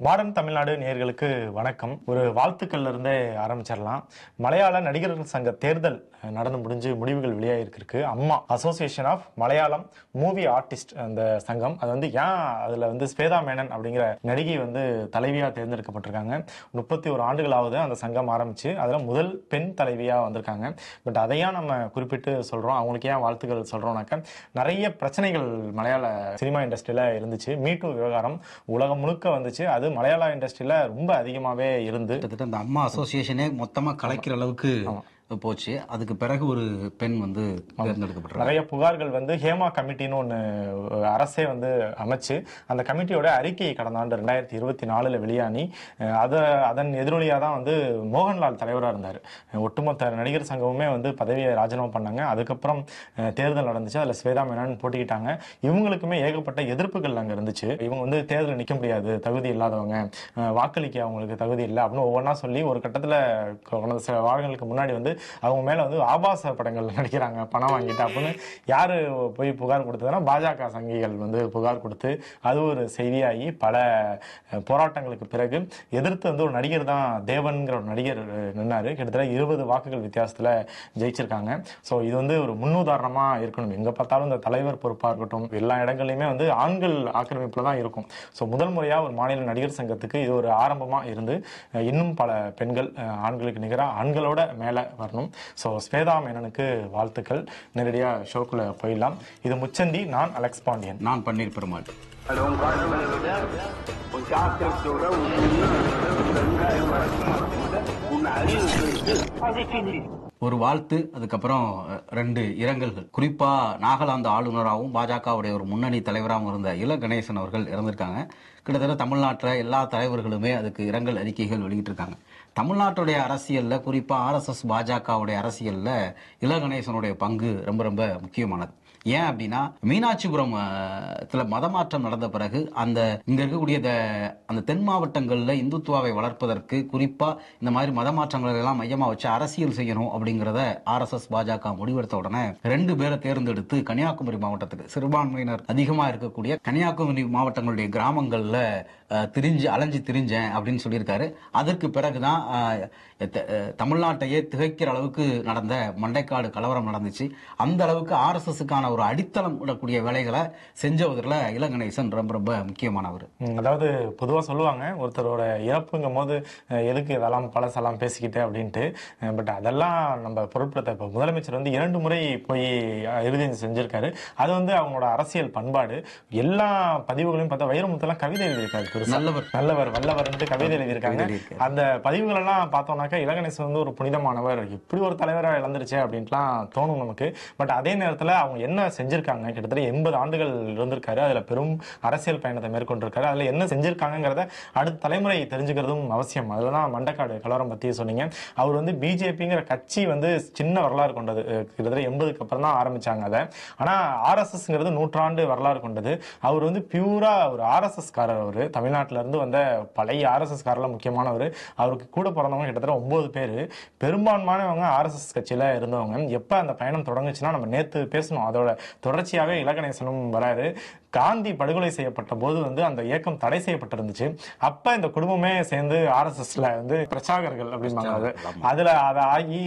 Modern Tamil Nadu நேயர்களுக்கு வணக்கம். ஒரு வாழ்த்துக்கள்ல இருந்தே ஆரம்பிச்சிடலாம். மலையாள நடிகர்கள் சங்க தேர்தல் நடந்து முடிஞ்சு முடிவுகள் வெளியாகிருக்கு. அம்மா association of Malayalam movie artist அந்த சங்கம் அது வந்து ஏன் அதுல வந்து ஸ்வேதா மேனன் அப்படிங்கிற நடிகை வந்து தலைவியா தேர்ந்தெடுக்கப்பட்டிருக்காங்க. 31 ஆண்டுகளாவது அந்த சங்கம் ஆரம்பிச்சு அதுல முதல் பெண் தலைவியா வந்திருக்காங்க. பட் அதையா நம்ம குறிப்பிட்டு சொல்றோம், அவங்களுக்கு ஏன் வாழ்த்துக்கள் சொல்றோம்னாக்க நிறைய பிரச்சனைகள் மலையாள சினிமா இண்டஸ்ட்ரியில இருந்துச்சு. மீட்டு விவகாரம் உலகம் முழுக்க வந்துச்சு. அது மலையாள இண்டஸ்ட்ரியில ரொம்ப அதிகமாவே இருந்து இந்த அம்மா அசோசியேஷனே மொத்தமா கலைக்கிற அளவுக்கு போச்சு. அதுக்கு பிறகு ஒரு பெண் வந்து தேர்ந்தெடுக்கப்பட்டார். நிறைய புகார்கள் வந்து ஹேமா கமிட்டின்னு ஒன்று அரசே வந்து அமைச்சு அந்த கமிட்டியோட அறிக்கை கடந்த ஆண்டு 2024 வெளியானி அதன் எதிரொலியாக தான் வந்து மோகன்லால் தலைவராக இருந்தார். ஒட்டுமொத்த நடிகர் சங்கமுமே வந்து பதவியை ராஜினாமா பண்ணாங்க. அதுக்கப்புறம் தேர்தல் நடந்துச்சு. அதில் ஸ்வேதா மேனன் போட்டிக்கிட்டாங்க. இவங்களுக்குமே ஏகப்பட்ட எதிர்ப்புகள் அங்கே இருந்துச்சு. இவங்க வந்து தேர்தலில் நிற்க முடியாது, தகுதி இல்லாதவங்க, வாக்களிக்க அவங்களுக்கு தகுதி இல்லை அப்படின்னு ஒவ்வொன்றா சொல்லி ஒரு கட்டத்தில் சில வாரங்களுக்கு முன்னாடி வந்து அவங்க மேல வந்து ஆபாச படங்கள் நடிக்கிறாங்க பணம் வாங்கிட்டு அப்படின்னு யாரு போய் புகார் கொடுத்ததுன்னா பாஜக சங்கிகள் வந்து புகார் கொடுத்து அது ஒரு செய்தியாகி பல போராட்டங்களுக்கு பிறகு எதிர்த்து வந்து ஒரு நடிகர் தான் தேவன்கிற ஒரு நடிகர் நின்னாரு. கிட்டத்தட்ட 20 வாக்குகள் வித்தியாசத்துல ஜெயிச்சிருக்காங்க. ஸோ இது வந்து ஒரு முன்னுதாரணமா இருக்கணும். எங்க பார்த்தாலும் இந்த தலைவர் பொறுப்பா இருக்கட்டும் எல்லா இடங்களையுமே வந்து ஆண்கள் ஆக்கிரமிப்புல தான் இருக்கும். ஸோ முதல் முறையா ஒரு மாநில நடிகர் சங்கத்துக்கு இது ஒரு ஆரம்பமா இருந்து இன்னும் பல பெண்கள் ஆண்களுக்கு நிகராக ஆண்களோட மேல வரணும். ஸோ ஸ்வேதா மேனனுக்கு வாழ்த்துக்கள். நேரடியா ஷோக்குள்ள போயிடலாம். இது முச்சந்தி, நான் அலெக்ஸ் பாண்டியன், நான் பன்னீர் பெருமாள். ஒரு வாழ்த்து, அதுக்கப்புறம் 2 இரங்கல்கள். குறிப்பா நாகாலாந்து ஆளுநராகவும் பாஜகவுடைய ஒரு முன்னணி தலைவராகவும் இருந்த இல கணேசன் அவர்கள் இறந்திருக்காங்க. கிட்டத்தட்ட தமிழ்நாட்டில் எல்லா தலைவர்களுமே அதுக்கு இரங்கல் அறிக்கைகள் வெளியிட்டிருக்காங்க. தமிழ்நாட்டுடைய அரசியல்ல, குறிப்பா RSS பாஜகவுடைய அரசியல்ல இல கணேசனுடைய பங்கு ரொம்ப ரொம்ப முக்கியமானது. ஏன் அப்படின்னா மீனாட்சிபுரம் மதமாற்றம் நடந்த பிறகு இங்க இருக்கக்கூடிய அந்த தென் மாவட்டங்கள்ல இந்துத்துவாவை வளர்ப்பதற்கு குறிப்பா இந்த மாதிரி மதமாற்றங்களை எல்லாம் மையமா வச்சு அரசியல் செய்யணும் அப்படிங்கறத RSS பாஜக முடிவெடுத்த உடனே 2 பேரை தேர்ந்தெடுத்து கன்னியாகுமரி மாவட்டத்துக்கு, சிறுபான்மையினர் அதிகமா இருக்கக்கூடிய கன்னியாகுமரி மாவட்டங்களுடைய கிராமங்கள்ல அலைஞ்சு திரிஞ்சேன் அப்படின்னு சொல்லியிருக்காரு. அதற்கு பிறகுதான் தமிழ்நாட்டையே திகைக்கிற அளவுக்கு நடந்த மண்டைக்காடு கலவரம் நடந்துச்சு. அந்த அளவுக்கு RSSக்கான ஒரு அடித்தளம் விடக்கூடிய வேலைகளை செஞ்சவர்ல இல கணேசன் ரொம்ப ரொம்ப முக்கியமானவர். அதாவது பொதுவா சொல்லுவாங்க, ஒருத்தரோட இறப்புங்கும் போது எதுக்கு இதெல்லாம் பழசெல்லாம் பேசிக்கிட்டு அப்படின்ட்டு. பட் அதெல்லாம் நம்ம பொருட்படுத்த இப்ப முதலமைச்சர் வந்து 2 முறை போய் இறுதி செஞ்சிருக்காரு. அது வந்து அவங்களோட அரசியல் பண்பாடு. எல்லா பதிவுகளையும் பார்த்தா வைரமுத்தெல்லாம் கவிதை எழுதியிருக்காரு. நல்லவர் வல்லவர் கவிதை எழுதியிருக்காங்க. அந்த பதிவுகள் எல்லாம் பார்த்தோம்னாக்கா இல கணேசன் வந்து ஒரு புனிதமானவர், இப்படி ஒரு தலைவராக இழந்துருச்சு அப்படின்ட்டுலாம் தோணும் நமக்கு. பட் அதே நேரத்தில் அவங்க என்ன செஞ்சிருக்காங்க, கிட்டத்தட்ட 80 ஆண்டுகள் இருந்திருக்காரு. அதுல பெரும் அரசியல் பயணத்தை மேற்கொண்டிருக்காரு. அதுல என்ன செஞ்சிருக்காங்கிறத அடுத்த தலைமுறை தெரிஞ்சுக்கிறதும் அவசியம். அதுலதான் மண்டைக்காடு கலவரம் பத்தி சொன்னீங்க. அவர் வந்து பிஜேபிங்கிற கட்சி வந்து சின்ன வரலாறு கொண்டது. கிட்டத்தட்ட 80க்கு அப்புறம் தான் ஆரம்பிச்சாங்க அதை. ஆனா RSSங்கிறது 100 ஆண்டு வரலாறு கொண்டது. அவர் வந்து பியூரா ஒரு RSS காரர். அவரு தமிழ்நாட்டில இருந்து வந்த பழைய RSS காரர்ல முக்கியமானவர். அவருக்கு கூட பிறந்தவங்க கிட்டத்தட்ட 9 பேரு. பெரும்பான்மையானவங்க RSS கட்சியில இருந்தவங்க. எப்ப அந்த பயணம் தொடங்குச்சுன்னா நம்ம நேத்து பேசணும், அதோட தொடர்ச்சியாவே இல கணேசனும் வராரு. காந்தி படுகொலை செய்யப்பட்ட போது வந்து அந்த இயக்கம் தடை செய்யப்பட்டிருந்துச்சு. அப்ப இந்த குடும்பமே சேர்ந்து RSSல வந்து பிரச்சாரகர்கள் அப்படிம்பாங்க. அதுல அதை ஆகி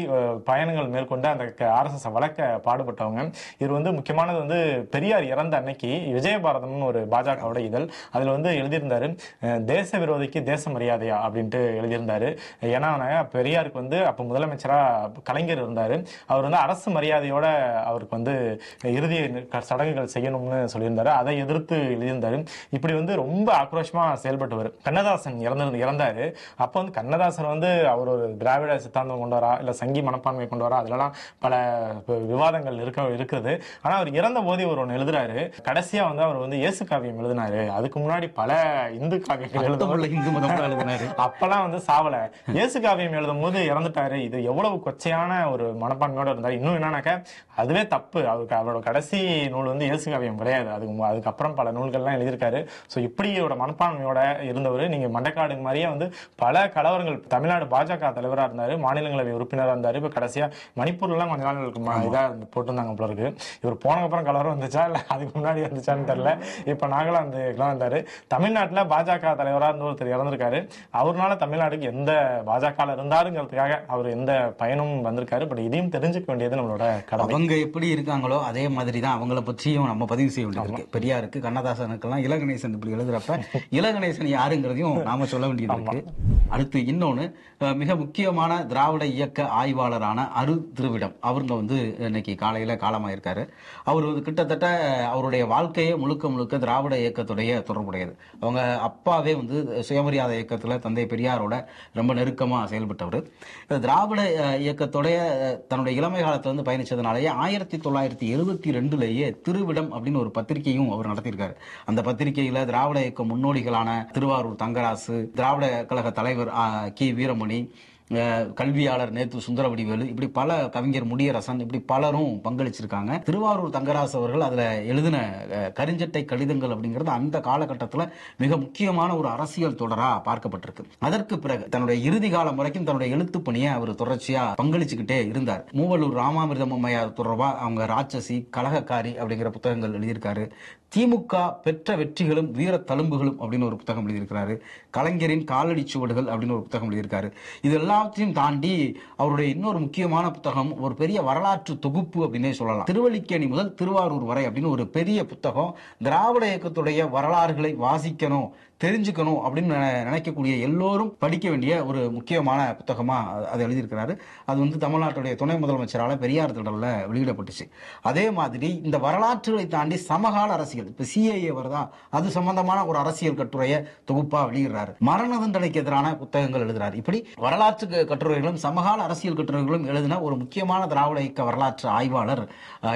பயணங்கள் மேற்கொண்டு அந்த RSS வளர்க்க பாடுபட்டவங்க. இது வந்து முக்கியமானது வந்து பெரியார் இறந்த அன்னைக்கு விஜயபாரதம்னு ஒரு பாஜகவோட இதழ், அதுல வந்து எழுதியிருந்தாரு, தேச விரோதிக்கு தேச மரியாதையா அப்படின்ட்டு எழுதியிருந்தாரு. ஏன்னா பெரியாருக்கு வந்து அப்ப முதலமைச்சரா கலைஞர் இருந்தாரு. அவர் வந்து அரசு மரியாதையோட அவருக்கு வந்து இறுதி சடங்குகள் செய்யணும்னு சொல்லியிருந்தாரு. அதை எதிர்த்து எழுதியிருந்தாரு. இப்படி வந்து ரொம்ப ஆக்ரோஷமா செயல்பட்டவர். கண்ணதாசன் இறந்தாரு. அப்ப வந்து கண்ணதாசன் வந்து அவர் ஒரு திராவிட சித்தாந்தம் கொண்டு வரா இல்ல சங்கி மனப்பான்மை கொண்டு வரா, அதுலலாம் பல விவாதங்கள் இருக்குது. ஆனா அவர் இறந்த போது அவர் ஒண்ணு எழுதுறாரு. கடைசியா வந்து அவர் வந்து இயேசு காவியம் எழுதினாரு. அதுக்கு முன்னாடி பல இந்து காவியங்கள் எழுதினாரு. அப்பெல்லாம் வந்து சாவல. இயேசு காவியம் எழுதும் போது இறந்துட்டாரு. இது எவ்வளவு கொச்சையான ஒரு மனப்பான்மையோட இருந்தாரு. இன்னும் என்னன்னாக்க அதுவே தப்பு. அவரோட கடைசி நூல் வந்து இயேசு காவியம் கிடையாது. அதுக்கு அதுக்கப்புறம் பல நூல்கள்லாம் எழுதியிருக்காரு. ஸோ இப்படியோட மனப்பான்மையோட இருந்தவர். நீங்க மண்டைக்காடு மாதிரியே வந்து பல கலவரங்கள், தமிழ்நாடு பாஜக தலைவராக இருந்தாரு, மாநிலங்களவை உறுப்பினராக இருந்தாரு. இப்ப கடைசியா மணிப்பூர்லாம் கொஞ்ச நாள் இதா போட்டிருந்தாங்க போல இருக்கு. இவர் போனதுக்கப்புறம் கலவரம் வந்துச்சா இல்ல அதுக்கு முன்னாடி வந்துச்சான்னு தெரியல. இப்ப நாகாலாந்துக்குலாம் வந்தாரு. தமிழ்நாட்டுல பாஜக தலைவராக இருந்த ஒருத்தர் இறந்திருக்காரு. அவர்னால தமிழ்நாட்டுக்கு எந்த பாஜக இருந்தாருங்கிறதுக்காக அவர் எந்த பயனும் வந்திருக்காரு. பட் இதையும் தெரிஞ்சுக்க வேண்டியது நம்மளோட கடமை. அவங்க எப்படி இருக்காங்களோ அதே மாதிரி தான் அவங்கள பற்றியும் நம்ம பதிவு செய்ய வேண்டியது இருக்கு. பெரியாருக்கு, கண்ணதாசனுக்கெல்லாம் இலகணேசன் இப்படி எழுதுறப்ப இலகணேசன் யாருங்கிறதையும் நாம சொல்ல வேண்டியது இருக்கு. அடுத்து இன்னொன்னு, மிக முக்கியமான திராவிட இயக்க ஆய்வாளரான அரு திருவிடம் அவங்க வந்து இன்னைக்கு காலையில காலமாயிருக்காரு. அவர் வந்து கிட்டத்தட்ட அவருடைய வாழ்க்கையே முழுக்க முழுக்க திராவிட இயக்கத்துடைய தொடர்புடையது. அவங்க அப்பாவே வந்து சுயமரியாதை இயக்கத்துல தந்தை பெரியாரோட ரொம்ப நெருக்கமா செயல்பட்டவர். திராவிட இயக்கத்துடைய தன்னுடைய இளமை காலத்துல வந்து பயணிச்சதுனாலேயே 1972 திருவிடம் அப்படின்னு ஒரு பத்திரிகையும் அவர் நடத்தியிருக்காரு. அந்த பத்திரிகையில திராவிட இயக்க முன்னோடிகளான திருவாரூர் தங்கராசு, திராவிட கழக தலைவர் கி வீரமணி, கல்வியாளர் நேத்து சுந்தரவடிவேலு, இப்படி பல கவிஞர் முடியரசன், இப்படி பலரும் பங்களிச்சிருக்காங்க. திருவாரூர் தங்கராசு அவர்கள் அதுல எழுதின கரிஞ்சட்டை கடிதங்கள் அப்படிங்கிறது அந்த காலகட்டத்தில் மிக முக்கியமான ஒரு அரசியல் தொடரா பார்க்கப்பட்டிருக்கு. அதற்கு பிறகு தன்னுடைய இறுதி காலம் வரைக்கும் தன்னுடைய எழுத்து பணியை அவர் தொடர்ச்சியா பங்களிச்சுக்கிட்டே இருந்தார். மூவலூர் ராமாமிர்தம் அம்மையார் தொடர்பா அவங்க ராட்சசி, கலகக்காரி அப்படிங்கிற புத்தகங்கள் எழுதியிருக்காரு. திமுக பெற்ற வெற்றிகளும் வீர தழும்புகளும் அப்படின்னு ஒரு புத்தகம் எழுதியிருக்கிறாரு. கலைஞரின் காலடி சுவடுகள் அப்படின்னு ஒரு புத்தகம் எழுதியிருக்காரு. இது எல்லாத்தையும் தாண்டி அவருடைய இன்னொரு முக்கியமான புத்தகம் ஒரு பெரிய வரலாற்று தொகுப்பு அப்படின்னே சொல்லலாம். திருவல்லிக்கேணி முதல் திருவாரூர் வரை அப்படின்னு ஒரு பெரிய புத்தகம். திராவிட இயக்கத்துடைய வரலாறுகளை வாசிக்கணும், தெரிஞ்சுக்கணும் அப்படின்னு நினைக்கக்கூடிய எல்லோரும் படிக்க வேண்டிய ஒரு முக்கியமான புத்தகமா அதை எழுதியிருக்கிறாரு. அது வந்து தமிழ்நாட்டுடைய துணை முதலமைச்சரால பெரியார் திடல்ல வெளியிடப்பட்டுச்சு. அதே மாதிரி இந்த வரலாற்றுகளை தாண்டி சமகால அரசியல், இப்ப சிஏஏ வருதா, அது சம்பந்தமான ஒரு அரசியல் கட்டுரையை தொகுப்பா வெளியிடுறாரு. மரண தண்டனைக்கு எதிரான புத்தகங்கள் எழுதுறாரு. இப்படி வரலாற்று கட்டுரைகளும் சமகால அரசியல் கட்டுரைகளும் எழுதின ஒரு முக்கியமான திராவிட இயக்க வரலாற்று ஆய்வாளர்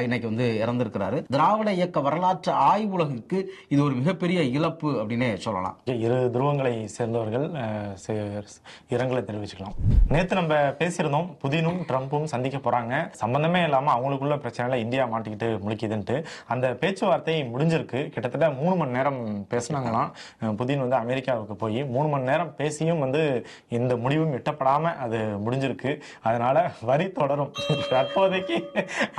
இன்னைக்கு வந்து இறந்திருக்கிறாரு. திராவிட இயக்க வரலாற்று ஆய்வுலகுக்கு இது ஒரு மிகப்பெரிய இழப்பு அப்படின்னே சொல்லலாம். இரு துருவங்களை சேர்ந்தவர்கள் இரங்கலை தெரிவிச்சுக்கலாம். நேத்து நம்ம பேசியிருந்தோம், புதினும் ட்ரம்ப்பும் சந்திக்க போறாங்க, சம்பந்தமே இல்லாம அவங்களுக்குள்ள பிரச்சனைல இந்தியா மாட்டிக்கிட்டு முழிக்குதுன்ட்டு. அந்த பேச்சுவார்த்தை முடிஞ்சிருக்கு. கிட்டத்தட்ட 3 மணி நேரம் பேசினாங்களாம். புதின் வந்து அமெரிக்காவுக்கு போய் 3 மணி நேரம் பேசியும் வந்து இந்த முடிவும் எட்டப்படாம அது முடிஞ்சிருக்கு. அதனால வரி தொடரும், தற்போதைக்கு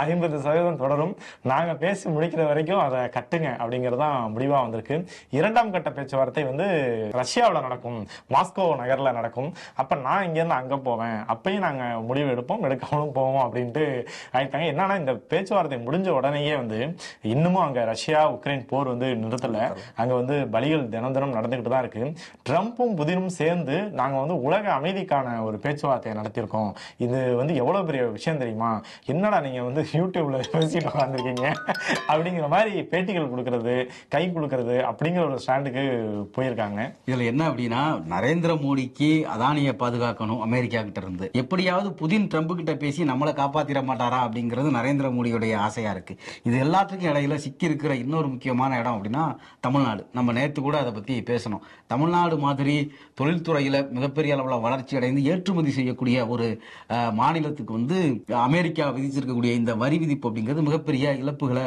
50% தொடரும், நாங்க பேசி முடிக்கிற வரைக்கும் அதை கட்டுங்க அப்படிங்கறதான் முடிவா வந்திருக்கு. 2ஆம் கட்ட பேச்சுவார்த்தை வந்து ரஷ்யாவில் நடக்கும், மாஸ்கோ நகர்ல நடக்கும். அப்ப நான் இங்க இருந்து அங்க போவேன், அப்பயும் நாங்க முடிவு எடுப்போம், எடுக்காமலும் போவோம் அப்படின்ட்டு ஆயிட்டாங்க. என்னன்னா இந்த பேச்சுவார்த்தை முடிஞ்ச உடனேயே வந்து இன்னமும் அங்க ரஷ்யா உக்ரைன் போர் வந்து நிறுத்தல. அங்க வந்து பலிகள் தினம் தினம் நடந்துகிட்டு தான் இருக்கு. ட்ரம்ப்பும் புதினும் சேர்ந்து நாங்க வந்து உலக அமைதிக்கான ஒரு பேச்சுவார்த்தையை நடத்தியிருக்கோம், இது வந்து எவ்வளவு பெரிய விஷயம் தெரியுமா, என்னடா நீங்க வந்து யூடியூப்ல பேசிட்டு உட்காந்துருக்கீங்க அப்படிங்கிற மாதிரி பேட்டிகள் கொடுக்கறது, கை கொடுக்கறது அப்படிங்கிற ஒரு ஸ்டாண்டுக்கு போயிருக்காங்க. இதுல என்ன அப்படின்னா, நரேந்திர மோடிக்கு அதானியை பாதுகாக்கணும் அமெரிக்கா கிட்ட இருந்து, எப்படியாவது புதின் ட்ரம்ப் கிட்ட பேசி நம்மளை காப்பாத்திர மாட்டாரா அப்படிங்கிறது நரேந்திர மோடியுடைய ஆசையா இருக்கு. இது எல்லாத்துக்கும் இடையில சிக்கி இருக்கிற இன்னொரு முக்கியமான இடம் அப்படின்னா தமிழ்நாடு. நம்ம நேத்து கூட அதை பத்தி பேசணும். தமிழ்நாடு மாதிரி தொழில்துறையில மிகப்பெரிய அளவுல வளர்ச்சி அடைந்து ஏற்றுமதி செய்யக்கூடிய ஒரு மாநிலத்துக்கு வந்து அமெரிக்கா விதிச்சிருக்கக்கூடிய இந்த வரி விதிப்பு அப்படிங்கிறது மிகப்பெரிய இழப்புகளை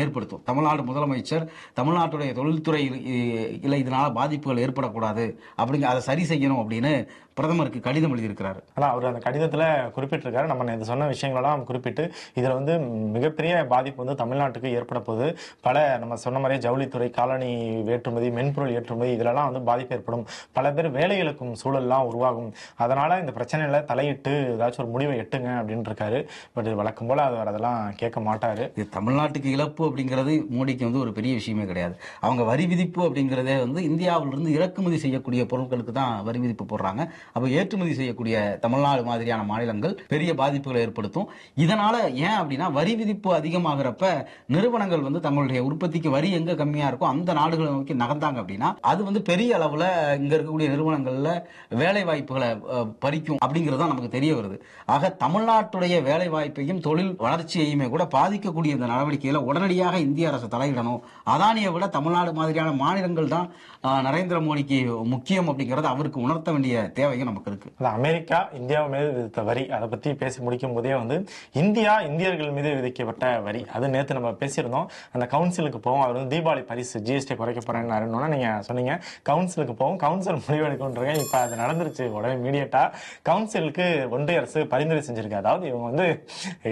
ஏற்படுத்தும். தமிழ்நாடு முதலமைச்சர் தமிழ்நாட்டுடைய தொழில்துறை இதனால பாதிப்புகள் ஏற்படக்கூடாது அப்படிங்க, அதை சரி செய்யணும் அப்படின்னு பிரதமருக்கு கடிதம் எழுதியிருக்கிறாரு. அதான் அவர் அந்த கடிதத்துல குறிப்பிட்டிருக்காரு. நம்ம இது சொன்ன விஷயங்களெல்லாம் குறிப்பிட்டு இதுல வந்து மிகப்பெரிய பாதிப்பு வந்து தமிழ்நாட்டுக்கு ஏற்பட போகுது. பல நம்ம சொன்ன மாதிரியே ஜவுளித்துறை, காலனி ஏற்றுமதி, மென்பொருள் ஏற்றுமதி, இதுலலாம் வந்து பாதிப்பு ஏற்படும். பல பேர் வேலை இழக்கும் சூழல்லாம் உருவாகும். அதனால இந்த பிரச்சனையில தலையிட்டு ஏதாச்சும் ஒரு முடிவை எட்டுங்க அப்படின்னு இருக்காரு. பட் வழக்கம் போல அவர் அதெல்லாம் கேட்க மாட்டாரு. இது தமிழ்நாட்டுக்கு இழப்பு அப்படிங்கிறது மோடிக்கு வந்து ஒரு பெரிய விஷயமே கிடையாது. அவங்க வரி விதிப்பு அப்படிங்கிறதே வந்து இந்தியாவிலிருந்து இறக்குமதி செய்யக்கூடிய பொருட்களுக்கு தான் வரி விதிப்பு போடுறாங்க. அப்ப ஏற்றுமதி செய்யக்கூடிய தமிழ்நாடு மாதிரியான மாநிலங்கள் பெரிய பாதிப்புகளை ஏற்படுத்தும். இதனால ஏன் அப்படின்னா, வரி விதிப்பு அதிகமாகிறப்ப நிறுவனங்கள் வந்து தங்களுடைய உற்பத்திக்கு வரி எங்க கம்மியா இருக்கோ அந்த நாடுகளை நோக்கி நகர்ந்தாங்க அப்படின்னா அது வந்து பெரிய அளவுல இங்க இருக்கக்கூடிய நிறுவனங்கள்ல வேலை வாய்ப்புகளை பறிக்கும் அப்படிங்கிறது நமக்கு தெரிய வருது. ஆக தமிழ்நாட்டுடைய வேலை வாய்ப்பையும் தொழில் வளர்ச்சியையுமே கூட பாதிக்கக்கூடிய இந்த நடவடிக்கையில உடனடியாக இந்திய அரசு தலையிடணும். அதானியை விட தமிழ்நாடு மாதிரியான மாநிலங்கள் தான் நரேந்திர மோடிக்கு முக்கியம் அப்படிங்கறது அவருக்கு உணர்த்த வேண்டிய தேவையும் நமக்கு இருக்கு. அது அமெரிக்கா இந்தியா மீது விதித்த வரி, அதை பத்தி பேசி முடிக்கும் போதே வந்து இந்தியர்கள் மீது விதிக்கப்பட்ட வரி, அது நேத்து நம்ம பேசியிருந்தோம். அந்த கவுன்சிலுக்கு போவோம், அவர் வந்து தீபாவளி பரிசு ஜிஎஸ்டி குறைக்க போறேன்னு நீங்க சொன்னீங்க. கவுன்சிலுக்கு போவோம், கவுன்சில் முடிவெடுக்கின்றீங்க. இப்ப அது நடந்துருச்சு. உடனே இமீடியட்டா கவுன்சிலுக்கு ஒன்றிய அரசு பரிந்துரை செஞ்சிருக்கு. அதாவது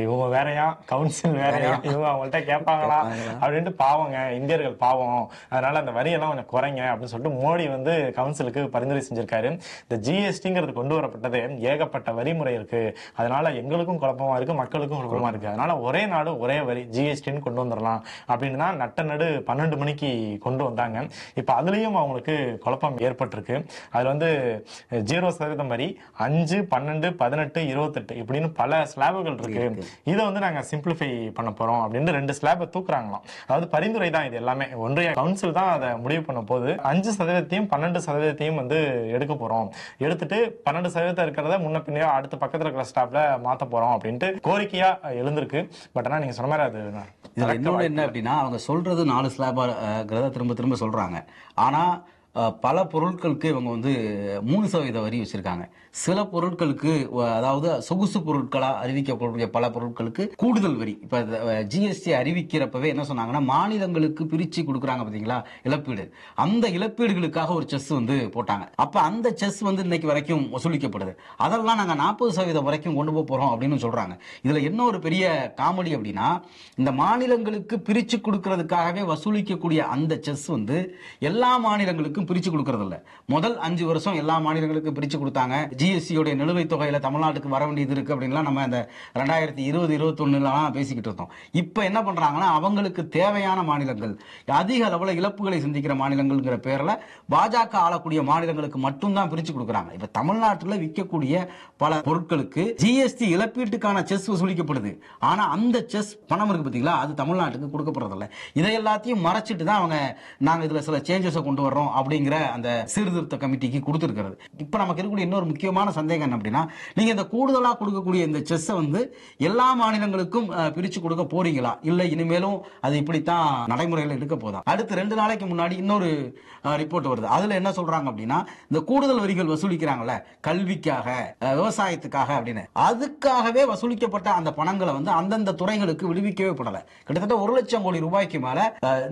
இவங்க வேறையா, கவுன்சில் வேறையா, இவங்க அவங்கள்ட்ட கேட்பாங்களா அப்படின்ட்டு, பாவங்க இந்தியர்கள் பாவம், அதனால அந்த வரியெல்லாம் கொஞ்சம் குறைங்க அப்படின்னு சொல்லிட்டு மோடி வந்து கவுன்சிலுக்கு பரிந்துரை செஞ்சிருக்காரு. இந்த ஜிஎஸ்டிங்கிறது கொண்டு வரப்பட்டது ஏகப்பட்ட வரிமுறை இருக்கு, அதனால எங்களுக்கும் குழப்பமா இருக்கு, மக்களுக்கும் குழப்பமா இருக்கு, அதனால ஒரே நாடு ஒரே வரி ஜிஎஸ்டின்னு கொண்டு வந்துடலாம் அப்படின்னு தான் நடு 12 மணிக்கு கொண்டு வந்தாங்க. இப்ப அதுலயும் அவங்களுக்கு குழப்பம் ஏற்பட்டிருக்கு. அதுல வந்து 0% வரி, 5, 12, 18, 28 இப்படின்னு பல ஸ்லாபுகள் இருக்கு. இதை வந்து நாங்க சிம்பிளிஃபை பண்ண போறோம் அப்படின்னு 2 ஸ்லாபை தூக்குறாங்களாம். அதாவது பரிந்துரை தான் இது எல்லாமே, ஒன்றிய கவுன்சில் தான் அதை முடிவு பண்ண போது 5%, 12% வந்து எடுக்க போறோம், எடுத்துட்டு 12% இருக்கிறத முன்ன பின்னையோ அடுத்த பக்கத்துல இருக்கிற ஸ்டாப்ல மாத்த போறோம் அப்படின்ட்டு கோரிக்கையா எழுந்திருக்கு. பட் ஆனா நீங்க சொன்ன மாதிரி அது இதுல இன்னொன்னு என்ன அப்படின்னா, அவங்க சொல்றது 4 ஸ்லாபா திரும்ப திரும்ப சொல்றாங்க. ஆனா பல பொருட்களுக்கு இவங்க வந்து 3% வரி வச்சிருக்காங்க. சில பொருட்களுக்கு, அதாவது சொகுசு பொருட்களா அறிவிக்கக்கூடிய பல பொருட்களுக்கு கூடுதல் வரி. இப்ப ஜிஎஸ்டி அறிவிக்கிறப்பவே என்ன சொன்னாங்கன்னா, மாநிலங்களுக்கு பிரிச்சு கொடுக்குறாங்க பாத்தீங்களா இழப்பீடு, அந்த இழப்பீடுகளுக்காக ஒரு செஸ் வந்து போட்டாங்க. அப்ப அந்த செஸ் வந்து இன்னைக்கு வரைக்கும் வசூலிக்கப்படுது. அதெல்லாம் நாங்க 40% வரைக்கும் கொண்டு போக போறோம் அப்படின்னு சொல்றாங்க. இதுல என்ன ஒரு பெரிய காமெடி அப்படின்னா, இந்த மாநிலங்களுக்கு பிரிச்சு கொடுக்கறதுக்காகவே வசூலிக்கக்கூடிய அந்த செஸ் வந்து எல்லா மாநிலங்களுக்கும் பிரிச்சு கொடுக்கறது இல்ல. முதல் 5 வருஷம் எல்லா மாநிலங்களுக்கும் பிரிச்சு கொடுத்தாங்க. ஜிஎஸ்டி உடைய நிலுவைத் தொகையில தமிழ்நாட்டுக்கு வர வேண்டியது இருக்கு அப்படின்லாம் நம்ம இந்த 2020-21 பேசிக்கிட்டு இருந்தோம். இப்ப என்ன பண்றாங்கன்னா, அவங்களுக்கு தேவையான மாநிலங்கள், அதிக அளவுல இழப்புகளை சந்திக்கிற மாநிலங்கள்ங்கிற பேர்ல பாஜக ஆளக்கூடிய மாநிலங்களுக்கு மட்டும்தான் பிரிச்சு கொடுக்குறாங்க. இப்ப தமிழ்நாட்டில் விற்கக்கூடிய பல பொருட்களுக்கு ஜிஎஸ்டி இழப்பீட்டுக்கான செஸ் வசூலிக்கப்படுது. ஆனா அந்த செஸ் பணம் இருக்கு பாத்தீங்களா, அது தமிழ்நாட்டுக்கு கொடுக்கப்படுறதில்ல. இதை எல்லாத்தையும் மறைச்சிட்டு தான் அவங்க நாங்க இதுல சில சேஞ்சஸ் கொண்டு வர்றோம் அப்படிங்கிற அந்த சீர்திருத்த கமிட்டிக்கு கொடுத்திருக்கிறது. இப்ப நமக்கு இருக்கக்கூடிய இன்னொரு முக்கியமான சந்தேகம் என்ன அப்படின்னா, நீங்க இந்த கூடுதலா கொடுக்கக்கூடிய இந்த செஸ்ஸை வந்து எல்லா மாநிலங்களுக்கும் பிரிச்சு கொடுக்க போறீங்களா, இல்ல இனிமேலும் அது இப்படித்தான் நடைமுறையில் எடுக்க போதா? அடுத்து 2 நாளைக்கு முன்னாடி இன்னொரு ரிப்போர்ட் வருது. அதுல என்ன சொல்றாங்க அப்படின்னா, இந்த கூடுதல் வரிகள் வசூலிக்கிறாங்கல்ல கல்விக்காக, விவசாயத்துக்காக அப்படின்னு, அதுக்காகவே வசூலிக்கப்பட்ட அந்த பணங்களை வந்து அந்தந்த துறைகளுக்கு விடுவிக்கவே படல. கிட்டத்தட்ட 1 லட்சம் கோடி ரூபாய்க்கு மேல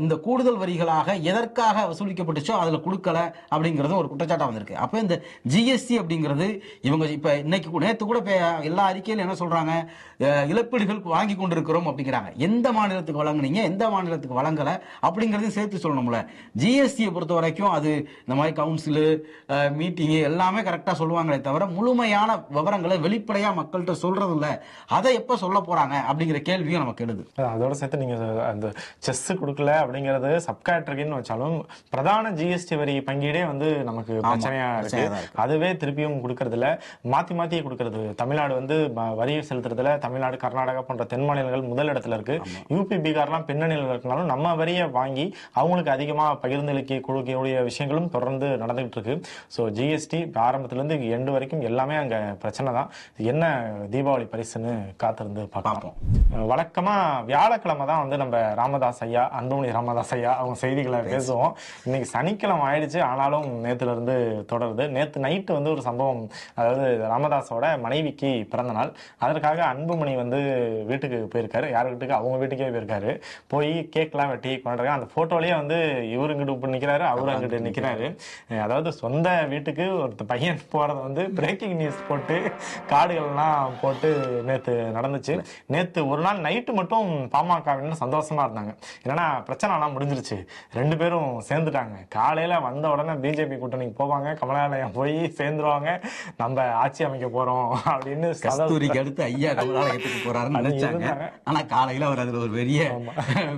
இந்த கூடுதல் வரிகளாக எதற்காக வசூலிக்கப்பட்டுச்சோ அதுல கொடுக்கல அப்படிங்கறது ஒரு குற்றச்சாட்டா வந்திருக்கு. அப்ப இந்த ஜிஎஸ்டி அப்படிங்கிறது இவங்க இப்ப இன்னைக்கு நேத்து கூட எல்லா அறிக்கையில என்ன சொல்றாங்க, இழப்பீடுகள் வாங்கி கொண்டிருக்கிறோம் அப்படிங்கிறாங்க. எந்த மாநிலத்துக்கு வழங்குனீங்க, எந்த மாநிலத்துக்கு வழங்கல அப்படிங்கறதையும் சேர்த்து சொல்லணும்ல. ஜிஎஸ்டியை பொறுத்த வரைக்கும் அது இந்த மாதிரி கவுன்சில் மீட்டிங் எல்லாமே கரெக்டா சொல்லுவாங்களே தவிர முழுமையான விவரங்களை வெளிப்படையா மக்கள்கிட்ட சொல்றது இல்ல. அதை எப்ப சொல்ல போறாங்க அப்படிங்கிற கேள்வியும் நமக்கு எழுது. அதோட சேர்த்து நீங்க அந்த செஸ் கொடுக்கல அப்படிங்கறது சப்காட்ரின்னு வச்சாலும் பிரதான ஜிஎஸ்டி வரி பங்கீடே வந்து நமக்கு பிரச்சனையா இருக்கு. அதுவே திருப்பியும் கொடுக்கறது இல்ல, மாத்தி மாத்தியே கொடுக்கறது. தமிழ்நாடு வந்து வரி செலுத்துறதுல தமிழ்நாடு, கர்நாடகா போன்ற தென் மாநிலங்கள் முதலிடத்துல இருக்கு. யூபி, பீகார்லாம் பின்னணியில் இருக்கனாலும் நம்ம வரியை வாங்கி அவங்களுக்கு அதிகமா பகிர்ந்தளிக்க கொடுக்கக்கூடிய விஷயங்களும் தொடர்ந்து நடந்துகிட்டு இருக்கு. ஸோ ஜிஎஸ்டி ஆரம்பத்துல இருந்து எண்டு வரைக்கும் எல்லாமே அங்க பிரச்சனை தான். என்ன தீபாவளி பரிசுன்னு காத்திருந்து பார்ப்போம். வழக்கமா வியாழக்கிழமை தான் வந்து நம்ம ராமதாஸ் ஐயா, அன்புமணி ராமதாஸ் ஐயா அவங்க செய்திகளை பேசுவோம். இன்னைக்கு சனிக்கிழமை ஆயிடுச்சு, ஆனாலும் நேத்துல இருந்து தொடருது. நேத்து நைட்டு வந்து ஒரு சம்பவம், அதாவது ராமதாஸோட மனைவிக்கு பிறந்த நாள். அதற்காக அன்புமணி வந்து வீட்டுக்கு போயிருக்காரு. யார் வீட்டுக்கு? அவங்க வீட்டுக்கே போயிருக்காரு. போய் கேக்லாம் வெட்டி கொண்டாடுறாங்க. அந்த போட்டோலயே வந்து இவரு இங்கிட்டு நிக்கிறாரு, அவரு அங்கிட்டு நிக்கிறாரு. அதாவது சொந்த வீட்டுக்கு ஒரு பையன் போறத வந்து பிரேக்கிங் நியூஸ் போட்டு காடுகள்லாம் போட்டு நேத்து நடந்துச்சு. நேத்து ஒரு நாள் நைட்டு மட்டும் பாமகவினர் சந்தோஷமா இருந்தாங்க. ஏன்னா பிரச்சனை எல்லாம் முடிஞ்சிருச்சு, 2 பேரும் சேர்ந்துட்டாங்க. காலையில வந்த உடனே பிஜேபி கூட்டணிக்கு போவாங்க, கமலாலயம் போய் சேர்ந்துருவாங்க, நம்ம ஆட்சி அமைக்க போறோம் அப்படின்னு. கஸ்தூரிக்கு அடுத்து ஐயா கமலாலயத்துக்கு போறாருன்னு நினைச்சாங்க. ஆனா காலையில அவர் அதுல ஒரு பெரிய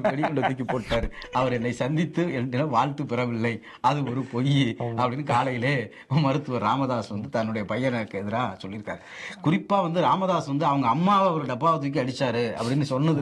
வெடிகுண்டு தூக்கி போட்டாரு. அவர் என்னை சந்தித்து என்னிடம் வாழ்த்து பெறவில்லை, அது ஒரு பொய் அப்படின்னு காலையிலே மருத்துவர் ராமதாஸ் வந்து தன்னுடைய பையனுக்கு எதிராக சொல்லியிருக்காரு. குறிப்பா வந்து ராமதாஸ் வந்து அவங்க அம்மாவை ஒரு டப்பாவை தூக்கி அடிச்சாரு அப்படின்னு சொன்னது,